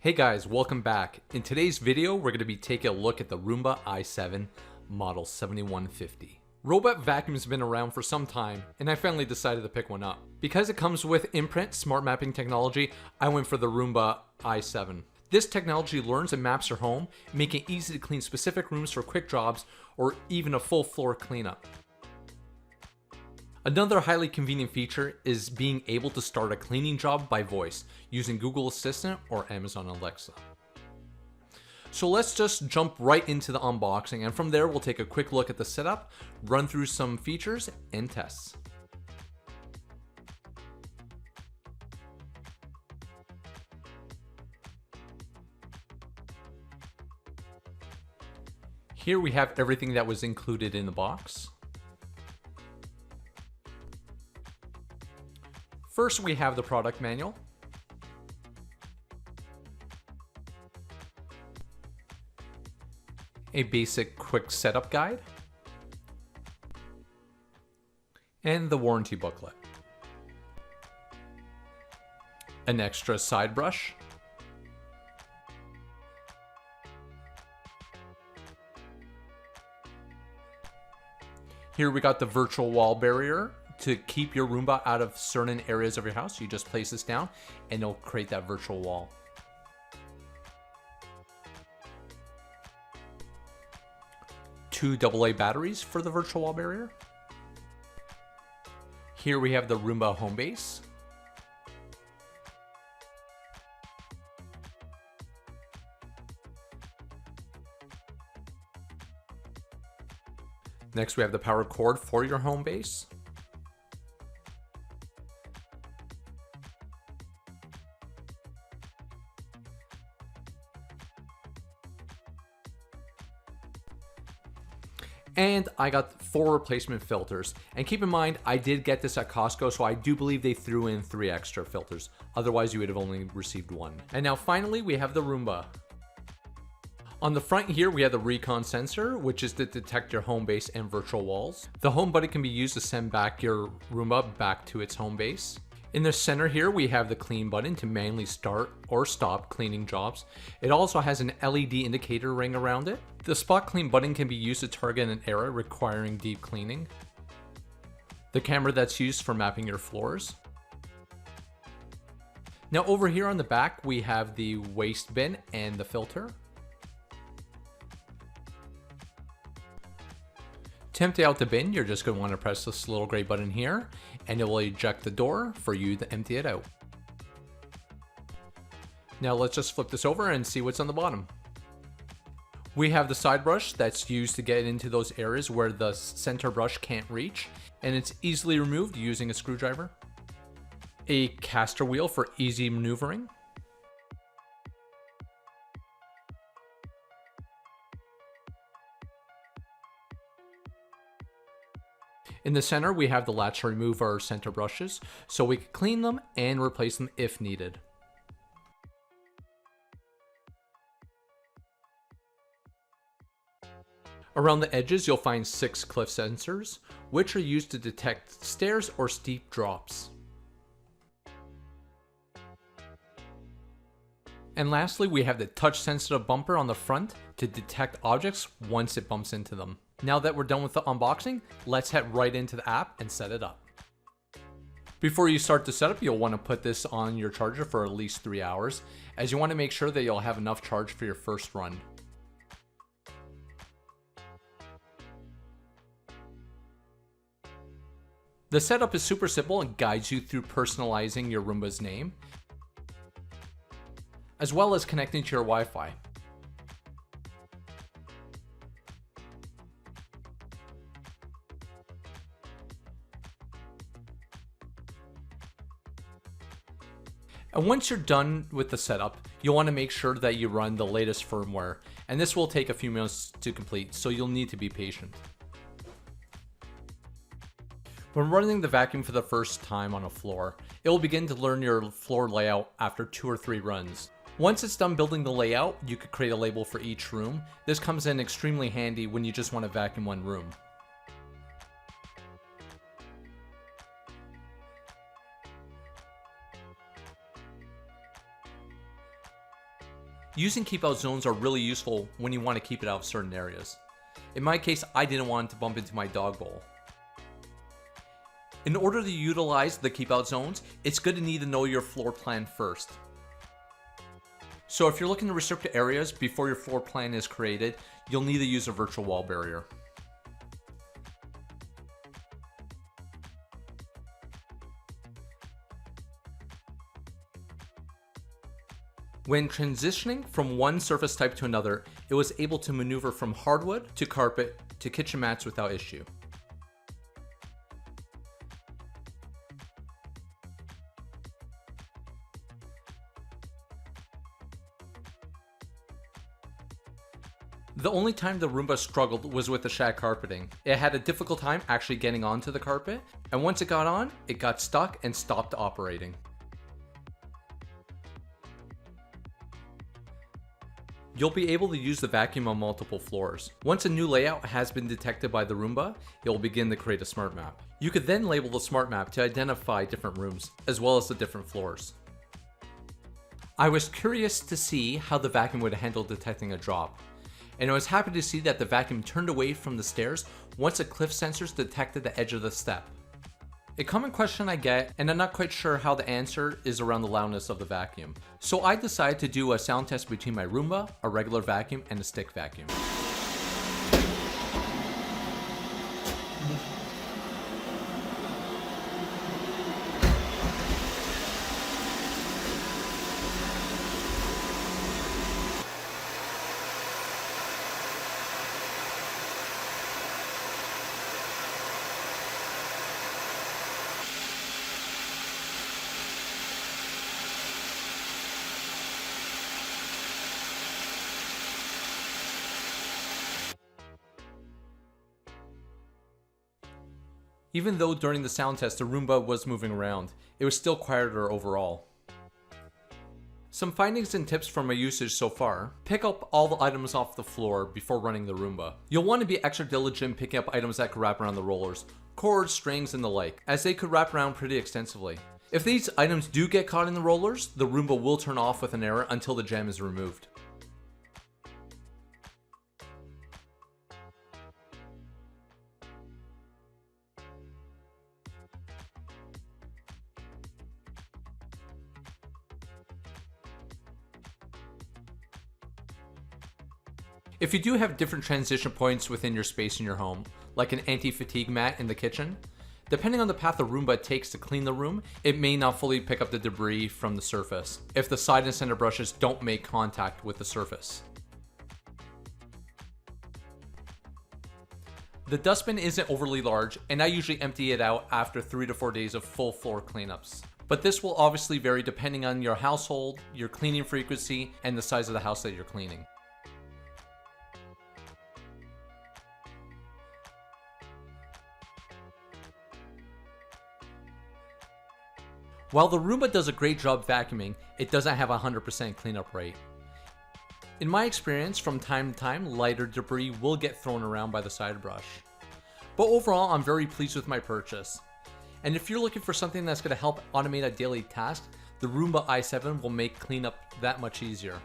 Hey guys, welcome back. In today's video, we're going to be taking a look at the Roomba i7 model 7150. Robot vacuums have been around for some time, and I finally decided to pick one up. Because it comes with Imprint Smart Mapping technology, I went for the Roomba i7. This technology learns and maps your home, making it easy to clean specific rooms for quick jobs or even a full floor cleanup. Another highly convenient feature is being able to start a cleaning job by voice using Google Assistant or Amazon Alexa. So let's just jump right into the unboxing, and from there we'll take a quick look at the setup, run through some features and tests. Here we have everything that was included in the box. First, we have the product manual. A basic quick setup guide. And the warranty booklet. An extra side brush. Here we got the virtual wall barrier. To keep your Roomba out of certain areas of your house, you just place this down and it'll create that virtual wall. Two AA batteries for the virtual wall barrier. Here we have the Roomba home base. Next we have the power cord for your home base. And I got 4 replacement filters. And keep in mind, I did get this at Costco, so I do believe they threw in 3 extra filters. Otherwise, you would have only received 1. And now finally, we have the Roomba. On the front here, we have the Recon sensor, which is to detect your home base and virtual walls. The home button can be used to send back your Roomba back to its home base. In the center here, we have the clean button to manually start or stop cleaning jobs. It also has an LED indicator ring around it. The spot clean button can be used to target an area requiring deep cleaning. The camera that's used for mapping your floors. Now over here on the back, we have the waste bin and the filter. To empty out the bin, you're just going to want to press this little gray button here, and it will eject the door for you to empty it out. Now let's just flip this over and see what's on the bottom. We have the side brush that's used to get into those areas where the center brush can't reach, and it's easily removed using a screwdriver. A caster wheel for easy maneuvering. In the center, we have the latch to remove our center brushes, so we can clean them and replace them if needed. Around the edges, you'll find 6 cliff sensors, which are used to detect stairs or steep drops. And lastly, we have the touch-sensitive bumper on the front to detect objects once it bumps into them. Now that we're done with the unboxing, let's head right into the app and set it up. Before you start the setup, you'll want to put this on your charger for at least 3 hours, as you want to make sure that you'll have enough charge for your first run. The setup is super simple and guides you through personalizing your Roomba's name, as well as connecting to your Wi-Fi. And once you're done with the setup, you'll want to make sure that you run the latest firmware, and this will take a few minutes to complete, so you'll need to be patient. When running the vacuum for the first time on a floor, it will begin to learn your floor layout after 2 or 3 runs. Once it's done building the layout, you could create a label for each room. This comes in extremely handy when you just want to vacuum one room. Using keep out zones are really useful when you want to keep it out of certain areas. In my case, I didn't want to bump into my dog bowl. In order to utilize the keep out zones, it's good to need to know your floor plan first. So if you're looking to restrict areas before your floor plan is created, you'll need to use a virtual wall barrier. When transitioning from one surface type to another, it was able to maneuver from hardwood to carpet to kitchen mats without issue. The only time the Roomba struggled was with the shag carpeting. It had a difficult time actually getting onto the carpet, and once it got on, it got stuck and stopped operating. You'll be able to use the vacuum on multiple floors. Once a new layout has been detected by the Roomba, it will begin to create a smart map. You could then label the smart map to identify different rooms, as well as the different floors. I was curious to see how the vacuum would handle detecting a drop, and I was happy to see that the vacuum turned away from the stairs once the cliff sensors detected the edge of the step. A common question I get, and I'm not quite sure how the answer, is around the loudness of the vacuum. So I decided to do a sound test between my Roomba, a regular vacuum, and a stick vacuum. Even though during the sound test the Roomba was moving around, it was still quieter overall. Some findings and tips from my usage so far: pick up all the items off the floor before running the Roomba. You'll want to be extra diligent picking up items that could wrap around the rollers, cords, strings, and the like, as they could wrap around pretty extensively. If these items do get caught in the rollers, the Roomba will turn off with an error until the gem is removed. If you do have different transition points within your space in your home, like an anti-fatigue mat in the kitchen, depending on the path the Roomba takes to clean the room, it may not fully pick up the debris from the surface if the side and center brushes don't make contact with the surface. The dustbin isn't overly large, and I usually empty it out after 3 to 4 days of full floor cleanups. But this will obviously vary depending on your household, your cleaning frequency, and the size of the house that you're cleaning. While the Roomba does a great job vacuuming, it doesn't have a 100% cleanup rate. In my experience, from time to time, lighter debris will get thrown around by the side brush. But overall, I'm very pleased with my purchase. And if you're looking for something that's going to help automate a daily task, the Roomba i7 will make cleanup that much easier.